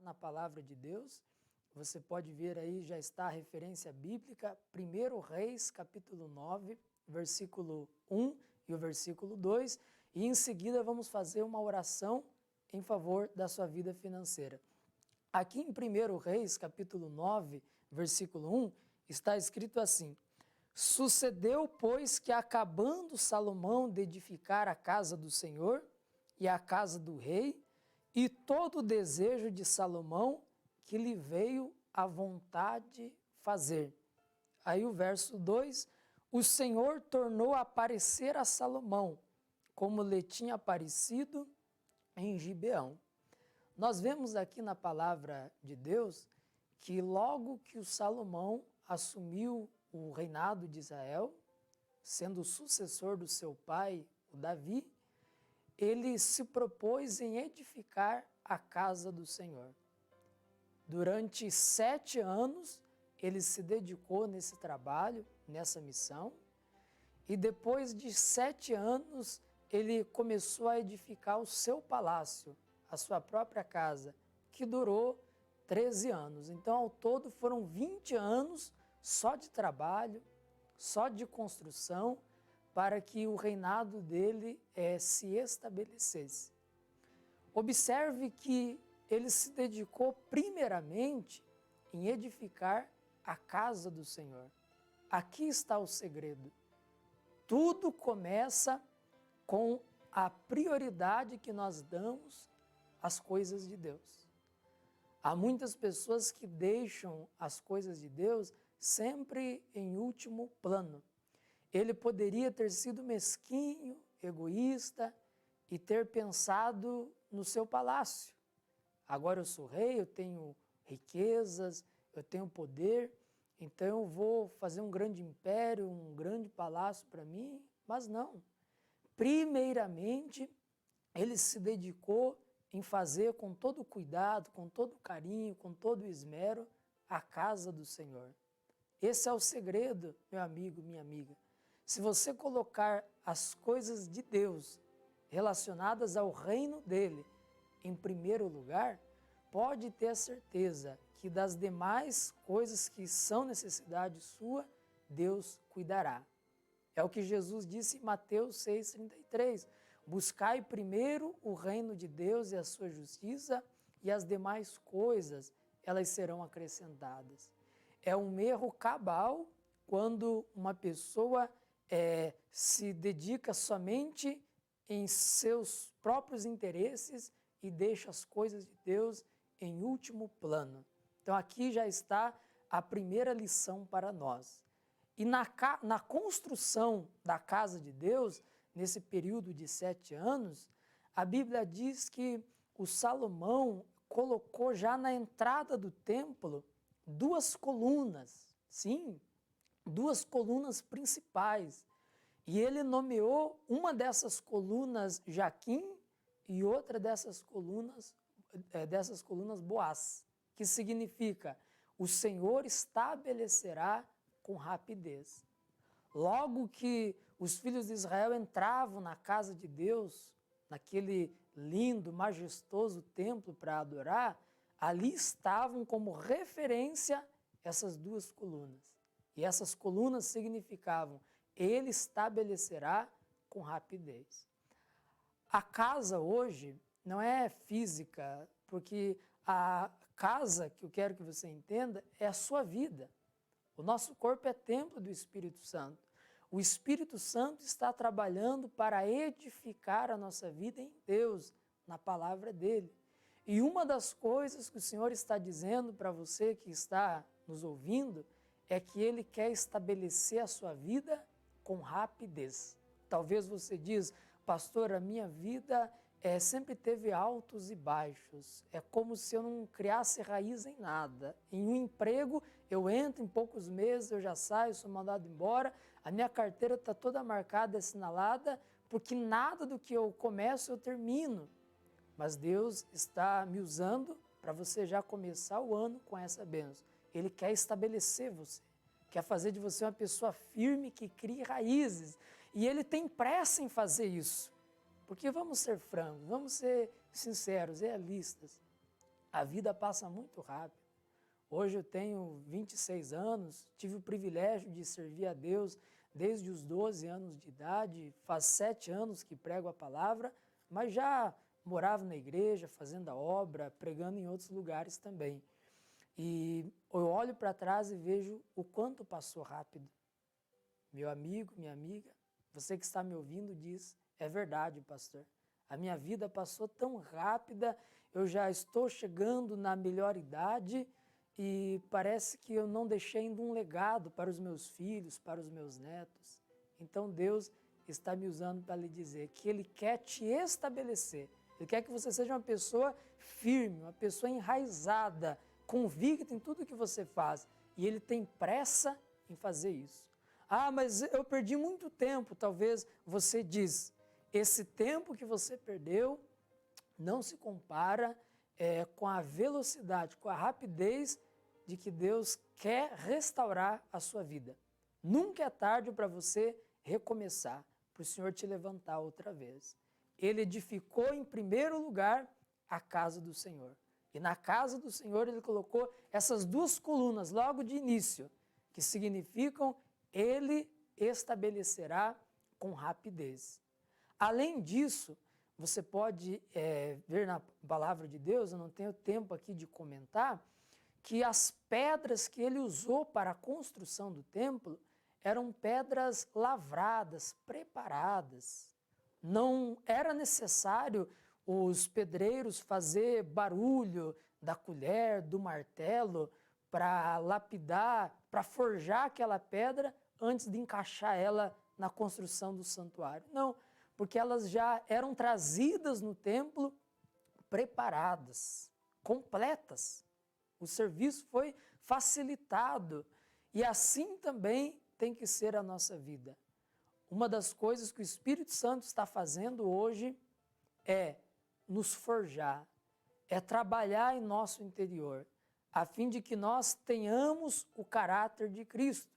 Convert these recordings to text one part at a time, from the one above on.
na palavra de Deus. Você pode ver aí, já está a referência bíblica, 1 Reis, capítulo 9, versículo 1 e o versículo 2. E em seguida vamos fazer uma oração em favor da sua vida financeira. Aqui em 1 Reis, capítulo 9, versículo 1, está escrito assim: Sucedeu, pois, que acabando Salomão de edificar a casa do Senhor e a casa do rei, e todo o desejo de Salomão que lhe veio à vontade fazer. Aí o verso 2, o Senhor tornou a aparecer a Salomão, como lhe tinha aparecido em Gibeão. Nós vemos aqui na palavra de Deus que logo que o Salomão assumiu o reinado de Israel, sendo o sucessor do seu pai, o Davi, ele se propôs em edificar a casa do Senhor. Durante 7 anos, ele se dedicou nesse trabalho, nessa missão, e depois de 7 anos, ele começou a edificar o seu palácio, a sua própria casa, que durou 13 anos. Então, ao todo, foram 20 anos só de trabalho, só de construção, para que o reinado dele se estabelecesse. Observe que ele se dedicou primeiramente em edificar a casa do Senhor. Aqui está o segredo. Tudo começa com a prioridade que nós damos às coisas de Deus. Há muitas pessoas que deixam as coisas de Deus sempre em último plano. Ele poderia ter sido mesquinho, egoísta e ter pensado no seu palácio. Agora eu sou rei, eu tenho riquezas, eu tenho poder, então eu vou fazer um grande império, um grande palácio para mim. Mas não. Primeiramente, ele se dedicou em fazer com todo cuidado, com todo carinho, com todo esmero, a casa do Senhor. Esse é o segredo, meu amigo, minha amiga. Se você colocar as coisas de Deus relacionadas ao reino dele em primeiro lugar, pode ter a certeza que das demais coisas que são necessidade sua, Deus cuidará. É o que Jesus disse em Mateus 6,33. Buscai primeiro o reino de Deus e a sua justiça, e as demais coisas, elas serão acrescentadas. É um erro cabal quando uma pessoa se dedica somente em seus próprios interesses e deixa as coisas de Deus em último plano. Então aqui já está a primeira lição para nós. E na construção da casa de Deus, nesse período de 7 anos, a Bíblia diz que o Salomão colocou já na entrada do templo 2 colunas, sim, 2 colunas principais. E ele nomeou uma dessas colunas Jaquim e outra dessas colunas Boaz, que significa o Senhor estabelecerá com rapidez. Logo que os filhos de Israel entravam na casa de Deus, naquele lindo, majestoso templo para adorar, ali estavam como referência essas 2 colunas. E essas colunas significavam, ele estabelecerá com rapidez. A casa hoje não é física, porque a casa, que eu quero que você entenda, é a sua vida. O nosso corpo é templo do Espírito Santo. O Espírito Santo está trabalhando para edificar a nossa vida em Deus, na palavra dele. E uma das coisas que o Senhor está dizendo para você que está nos ouvindo é que ele quer estabelecer a sua vida com rapidez. Talvez você diz, pastor, a minha vida sempre teve altos e baixos. É como se eu não criasse raiz em nada. Em um emprego, eu entro, em poucos meses eu já saio, sou mandado embora, a minha carteira está toda marcada, assinalada, porque nada do que eu começo eu termino. Mas Deus está me usando para você já começar o ano com essa bênção. Ele quer estabelecer você, quer fazer de você uma pessoa firme que crie raízes. E Ele tem pressa em fazer isso. Porque vamos ser francos, vamos ser sinceros, realistas. A vida passa muito rápido. Hoje eu tenho 26 anos, tive o privilégio de servir a Deus desde os 12 anos de idade, faz 7 anos que prego a palavra, mas já morava na igreja, fazendo a obra, pregando em outros lugares também. E eu olho para trás e vejo o quanto passou rápido. Meu amigo, minha amiga, você que está me ouvindo diz, é verdade, pastor. A minha vida passou tão rápida, eu já estou chegando na melhor idade e parece que eu não deixei ainda um legado para os meus filhos, para os meus netos. Então Deus está me usando para lhe dizer que Ele quer te estabelecer. Ele quer que você seja uma pessoa firme, uma pessoa enraizada, convicta em tudo que você faz. E Ele tem pressa em fazer isso. Ah, mas eu perdi muito tempo. Talvez você diz, esse tempo que você perdeu não se compara com a velocidade, com a rapidez de que Deus quer restaurar a sua vida. Nunca é tarde para você recomeçar, para o Senhor te levantar outra vez. Ele edificou em primeiro lugar a casa do Senhor. E na casa do Senhor ele colocou essas duas colunas logo de início, que significam Ele estabelecerá com rapidez. Além disso, você pode ver na palavra de Deus, eu não tenho tempo aqui de comentar, que as pedras que ele usou para a construção do templo eram pedras lavradas, preparadas. Não era necessário os pedreiros fazer barulho da colher, do martelo, para lapidar, para forjar aquela pedra antes de encaixar ela na construção do santuário. Não, porque elas já eram trazidas no templo preparadas, completas. O serviço foi facilitado e assim também tem que ser a nossa vida. Uma das coisas que o Espírito Santo está fazendo hoje é nos forjar, é trabalhar em nosso interior, a fim de que nós tenhamos o caráter de Cristo.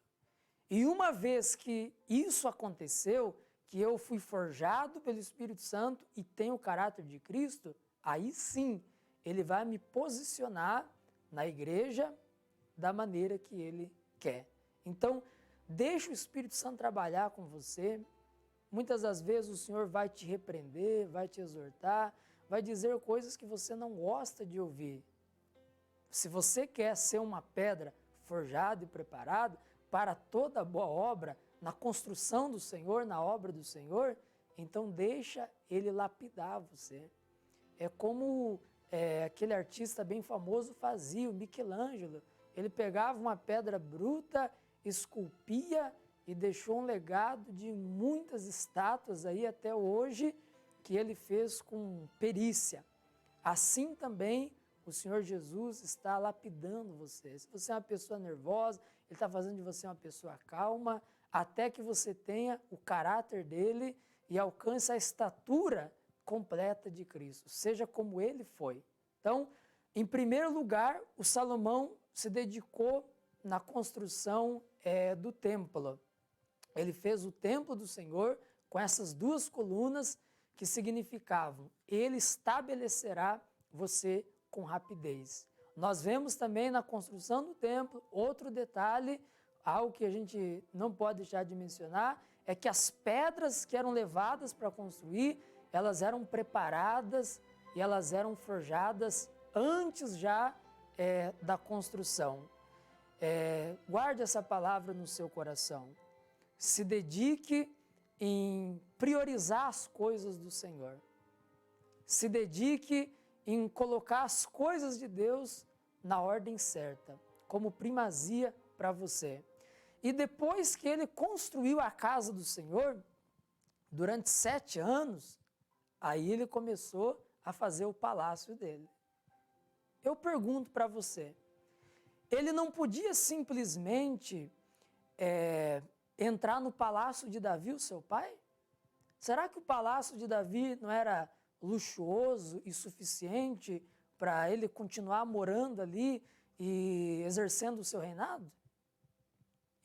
E uma vez que isso aconteceu, que eu fui forjado pelo Espírito Santo e tenho o caráter de Cristo, aí sim, Ele vai me posicionar na igreja da maneira que Ele quer. Então, deixa o Espírito Santo trabalhar com você. Muitas das vezes o Senhor vai te repreender, vai te exortar, vai dizer coisas que você não gosta de ouvir. Se você quer ser uma pedra forjada e preparada para toda boa obra, na construção do Senhor, na obra do Senhor, então deixa Ele lapidar você. É como aquele artista bem famoso fazia, o Michelangelo. Ele pegava uma pedra bruta, esculpia e deixou um legado de muitas estátuas aí até hoje que ele fez com perícia. Assim também o Senhor Jesus está lapidando você. Se você é uma pessoa nervosa, Ele está fazendo de você uma pessoa calma, até que você tenha o caráter dele e alcance a estatura completa de Cristo, seja como ele foi. Então, em primeiro lugar, o Salomão se dedicou na construção do templo. Ele fez o templo do Senhor com essas duas colunas que significavam, Ele estabelecerá você com rapidez. Nós vemos também na construção do templo, outro detalhe, algo que a gente não pode deixar de mencionar, é que as pedras que eram levadas para construir, elas eram preparadas e elas eram forjadas antes já da construção. Guarde essa palavra no seu coração. Se dedique em priorizar as coisas do Senhor. Se dedique em colocar as coisas de Deus na ordem certa, como primazia para você. E depois que ele construiu a casa do Senhor, durante 7 anos, aí ele começou a fazer o palácio dele. Eu pergunto para você, ele não podia simplesmente entrar no palácio de Davi, o seu pai? Será que o palácio de Davi não era luxuoso e suficiente para ele continuar morando ali e exercendo o seu reinado?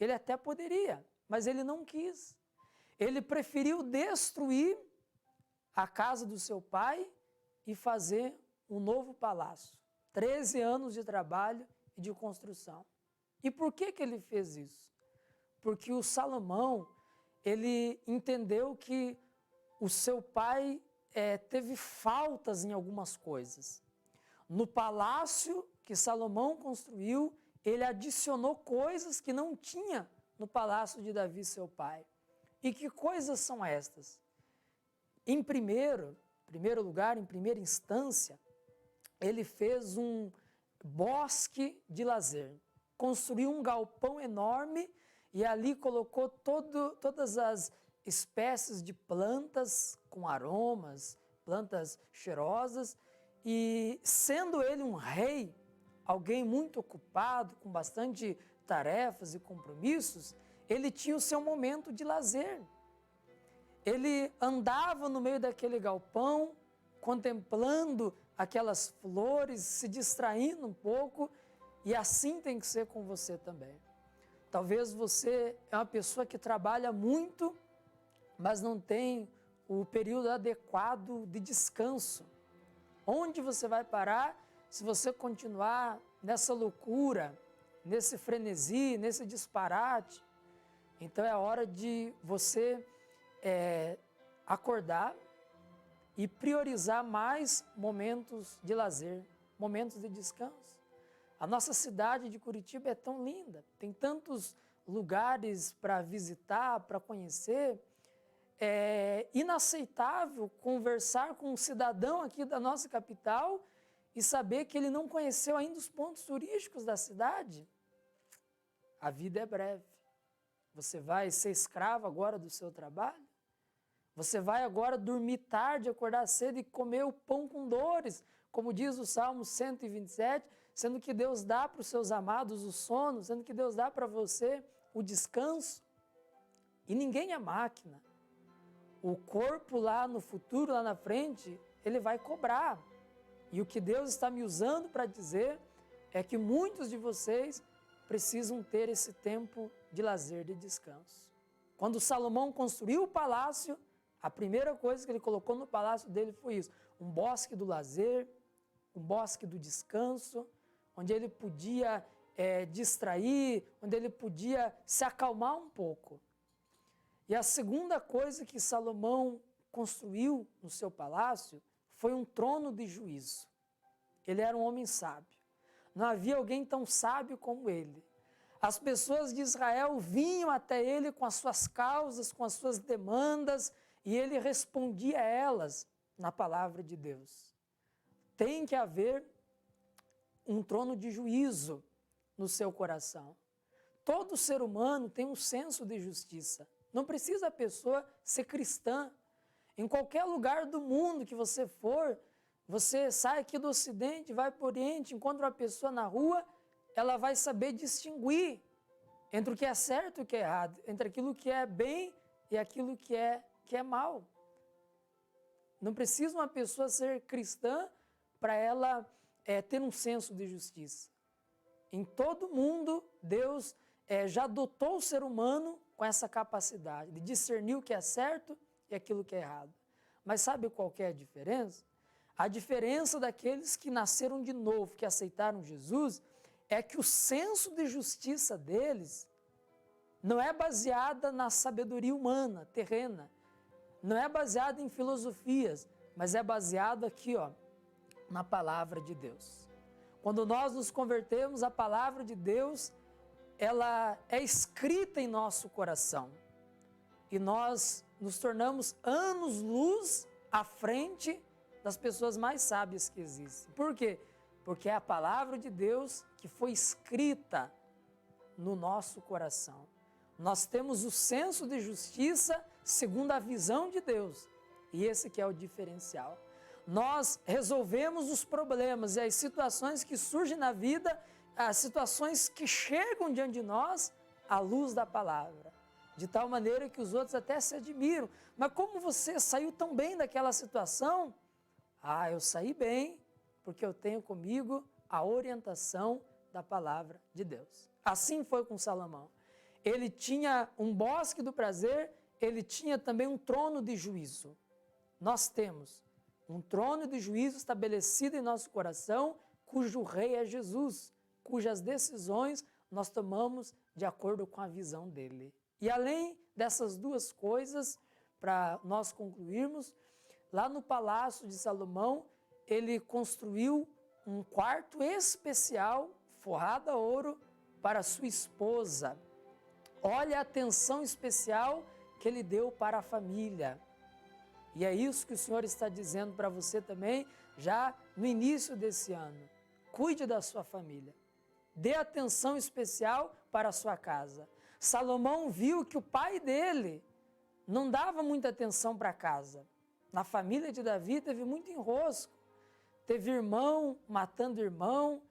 Ele até poderia, mas ele não quis. Ele preferiu destruir a casa do seu pai e fazer um novo palácio. 13 anos de trabalho e de construção. E por que ele fez isso? Porque o Salomão, ele entendeu que o seu pai teve faltas em algumas coisas. No palácio que Salomão construiu, ele adicionou coisas que não tinha no palácio de Davi, seu pai. E que coisas são estas? Em primeiro lugar, em primeira instância, ele fez um bosque de lazer. Construiu um galpão enorme e ali colocou todas as espécies de plantas com aromas, plantas cheirosas, e sendo ele um rei, alguém muito ocupado, com bastante tarefas e compromissos, ele tinha o seu momento de lazer. Ele andava no meio daquele galpão, contemplando aquelas flores, se distraindo um pouco, e assim tem que ser com você também. Talvez você é uma pessoa que trabalha muito, mas não tem o período adequado de descanso. Onde você vai parar se você continuar nessa loucura, nesse frenesi, nesse disparate? Então é hora de você acordar e priorizar mais momentos de lazer, momentos de descanso. A nossa cidade de Curitiba é tão linda, tem tantos lugares para visitar, para conhecer. É inaceitável conversar com um cidadão aqui da nossa capital e saber que ele não conheceu ainda os pontos turísticos da cidade. A vida é breve. Você vai ser escravo agora do seu trabalho? Você vai agora dormir tarde, acordar cedo e comer o pão com dores, como diz o Salmo 127, sendo que Deus dá para os seus amados o sono, sendo que Deus dá para você o descanso. E ninguém é máquina. O corpo lá no futuro, lá na frente, ele vai cobrar. E o que Deus está me usando para dizer é que muitos de vocês precisam ter esse tempo de lazer, de descanso. Quando Salomão construiu o palácio, a primeira coisa que ele colocou no palácio dele foi isso: um bosque do lazer, um bosque do descanso, onde ele podia distrair, onde ele podia se acalmar um pouco. E a segunda coisa que Salomão construiu no seu palácio foi um trono de juízo. Ele era um homem sábio. Não havia alguém tão sábio como ele. As pessoas de Israel vinham até ele com as suas causas, com as suas demandas, e ele respondia a elas na palavra de Deus. Tem que haver um trono de juízo no seu coração. Todo ser humano tem um senso de justiça. Não precisa a pessoa ser cristã. Em qualquer lugar do mundo que você for, você sai aqui do Ocidente, vai para o Oriente, encontra uma pessoa na rua, ela vai saber distinguir entre o que é certo e o que é errado, entre aquilo que é bem e aquilo que é mal. Não precisa uma pessoa ser cristã para ela ter um senso de justiça. Em todo mundo, Deus já dotou o ser humano com essa capacidade de discernir o que é certo e aquilo que é errado. Mas sabe qual que é a diferença? A diferença daqueles que nasceram de novo, que aceitaram Jesus, é que o senso de justiça deles não é baseada na sabedoria humana, terrena, não é baseada em filosofias, mas é baseado aqui, na palavra de Deus. Quando nós nos convertemos, a palavra de Deus, ela é escrita em nosso coração. E nós nos tornamos anos-luz à frente das pessoas mais sábias que existem. Por quê? Porque é a palavra de Deus que foi escrita no nosso coração. Nós temos o senso de justiça segundo a visão de Deus. E esse que é o diferencial. Nós resolvemos os problemas e as situações que surgem na vida, as situações que chegam diante de nós, à luz da palavra. De tal maneira que os outros até se admiram. Mas como você saiu tão bem daquela situação? Eu saí bem porque eu tenho comigo a orientação da palavra de Deus. Assim foi com Salomão. Ele tinha um bosque do prazer, ele tinha também um trono de juízo. Nós temos um trono de juízo estabelecido em nosso coração cujo rei é Jesus, cujas decisões nós tomamos de acordo com a visão dele. E além dessas duas coisas, para nós concluirmos, lá no Palácio de Salomão, ele construiu um quarto especial, forrado a ouro, para sua esposa. Olha a atenção especial que ele deu para a família. E é isso que o Senhor está dizendo para você também, já no início desse ano. Cuide da sua família. Dê atenção especial para a sua casa. Salomão viu que o pai dele não dava muita atenção para a casa. Na família de Davi teve muito enrosco. Teve irmão matando irmão,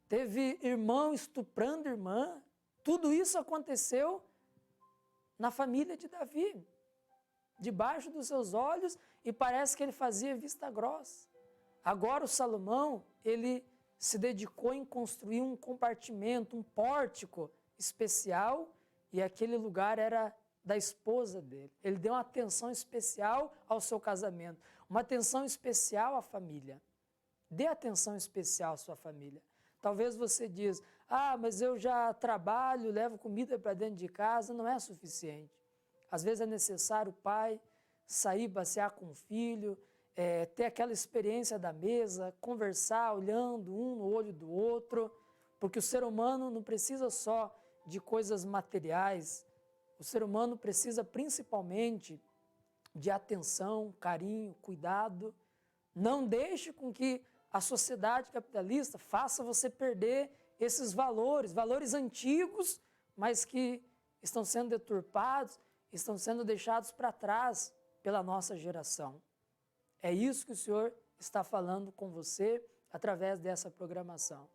teve irmão estuprando irmã. Tudo isso aconteceu na família de Davi, debaixo dos seus olhos, e parece que ele fazia vista grossa. Agora o Salomão, ele se dedicou em construir um compartimento, um pórtico especial, e aquele lugar era da esposa dele. Ele deu uma atenção especial ao seu casamento, uma atenção especial à família. Dê atenção especial à sua família. Talvez você diz, mas eu já trabalho, levo comida para dentro de casa, não é suficiente. Às vezes é necessário o pai sair, passear com o filho, ter aquela experiência da mesa, conversar olhando um no olho do outro, porque o ser humano não precisa só de coisas materiais, o ser humano precisa principalmente de atenção, carinho, cuidado. Não deixe com que a sociedade capitalista faça você perder esses valores antigos, mas que estão sendo deturpados, estão sendo deixados para trás pela nossa geração. É isso que o Senhor está falando com você através dessa programação.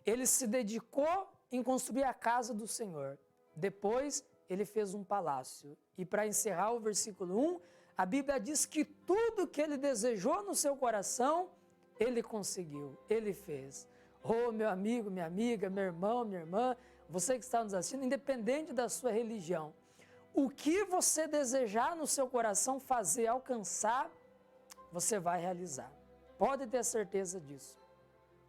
Ele se dedicou em construir a casa do Senhor. Depois, ele fez um palácio. E para encerrar o versículo 1, a Bíblia diz que tudo que ele desejou no seu coração, ele conseguiu, ele fez. Oh, meu amigo, minha amiga, meu irmão, minha irmã, você que está nos assistindo, independente da sua religião, o que você desejar no seu coração fazer, alcançar, você vai realizar. Pode ter certeza disso.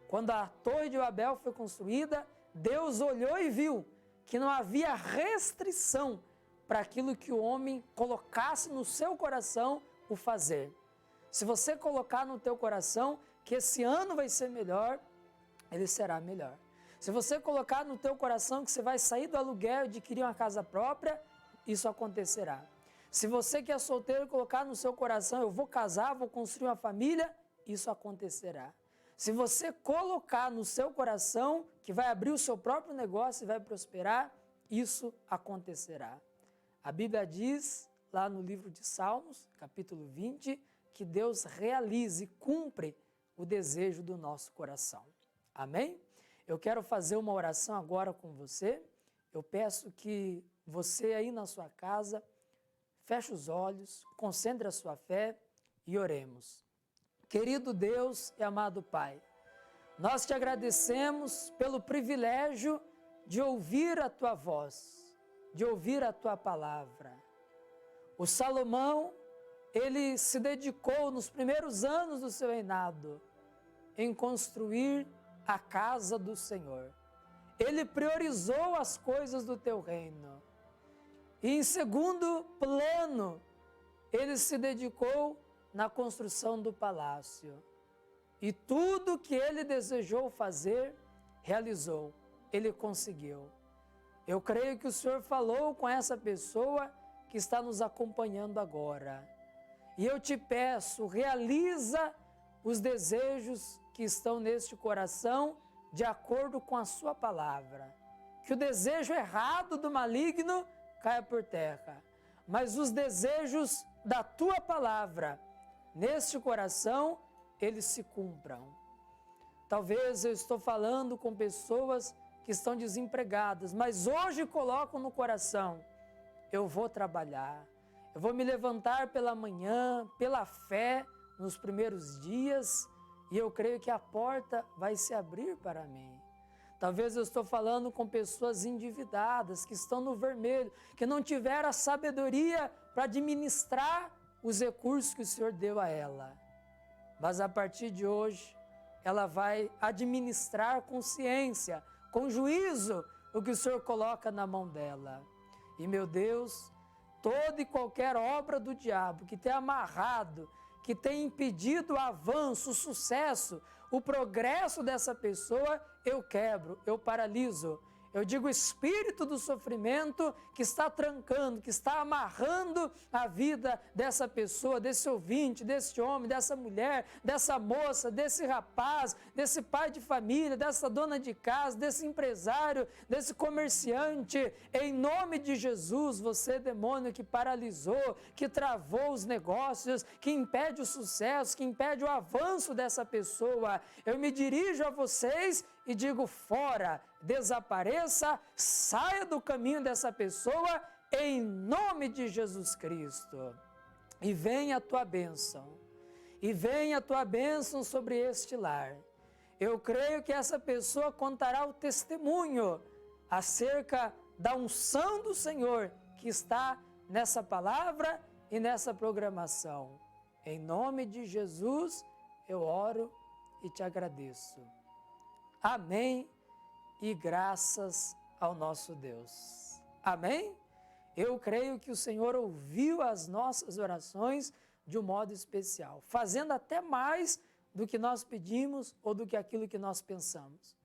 Quando a Torre de Babel foi construída, Deus olhou e viu que não havia restrição para aquilo que o homem colocasse no seu coração o fazer. Se você colocar no teu coração que esse ano vai ser melhor, ele será melhor. Se você colocar no teu coração que você vai sair do aluguel e adquirir uma casa própria, isso acontecerá. Se você que é solteiro colocar no seu coração, eu vou casar, vou construir uma família, isso acontecerá. Se você colocar no seu coração que vai abrir o seu próprio negócio e vai prosperar, isso acontecerá. A Bíblia diz, lá no livro de Salmos, capítulo 20, que Deus realize e cumpre o desejo do nosso coração. Amém? Eu quero fazer uma oração agora com você. Eu peço que você aí na sua casa, feche os olhos, concentre a sua fé e oremos. Querido Deus e amado Pai, nós te agradecemos pelo privilégio de ouvir a Tua voz, de ouvir a Tua palavra. O Salomão, ele se dedicou nos primeiros anos do seu reinado em construir a casa do Senhor. Ele priorizou as coisas do Teu reino. E em segundo plano, ele se dedicou na construção do palácio. E tudo que ele desejou fazer, realizou. Ele conseguiu. Eu creio que o Senhor falou com essa pessoa que está nos acompanhando agora. E eu te peço, realiza os desejos que estão neste coração de acordo com a sua palavra. Que o desejo errado do maligno caia por terra. Mas os desejos da tua palavra, neste coração, eles se cumpram. Talvez eu estou falando com pessoas que estão desempregadas, mas hoje colocam no coração, eu vou trabalhar, eu vou me levantar pela manhã, pela fé, nos primeiros dias, e eu creio que a porta vai se abrir para mim. Talvez eu estou falando com pessoas endividadas, que estão no vermelho, que não tiveram a sabedoria para administrar os recursos que o Senhor deu a ela. Mas a partir de hoje, ela vai administrar com ciência, com juízo, o que o Senhor coloca na mão dela. E, meu Deus, toda e qualquer obra do diabo que tem amarrado, que tem impedido o avanço, o sucesso, o progresso dessa pessoa, eu quebro, eu paraliso. Eu digo espírito do sofrimento que está trancando, que está amarrando a vida dessa pessoa, desse ouvinte, desse homem, dessa mulher, dessa moça, desse rapaz, desse pai de família, dessa dona de casa, desse empresário, desse comerciante. Em nome de Jesus, você, demônio que paralisou, que travou os negócios, que impede o sucesso, que impede o avanço dessa pessoa, eu me dirijo a vocês e digo fora, desapareça, saia do caminho dessa pessoa, em nome de Jesus Cristo. E venha a tua bênção, e venha a tua bênção sobre este lar. Eu creio que essa pessoa contará o testemunho acerca da unção do Senhor que está nessa palavra e nessa programação. Em nome de Jesus, eu oro e te agradeço. Amém e graças ao nosso Deus. Amém? Eu creio que o Senhor ouviu as nossas orações de um modo especial, fazendo até mais do que nós pedimos ou do que aquilo que nós pensamos.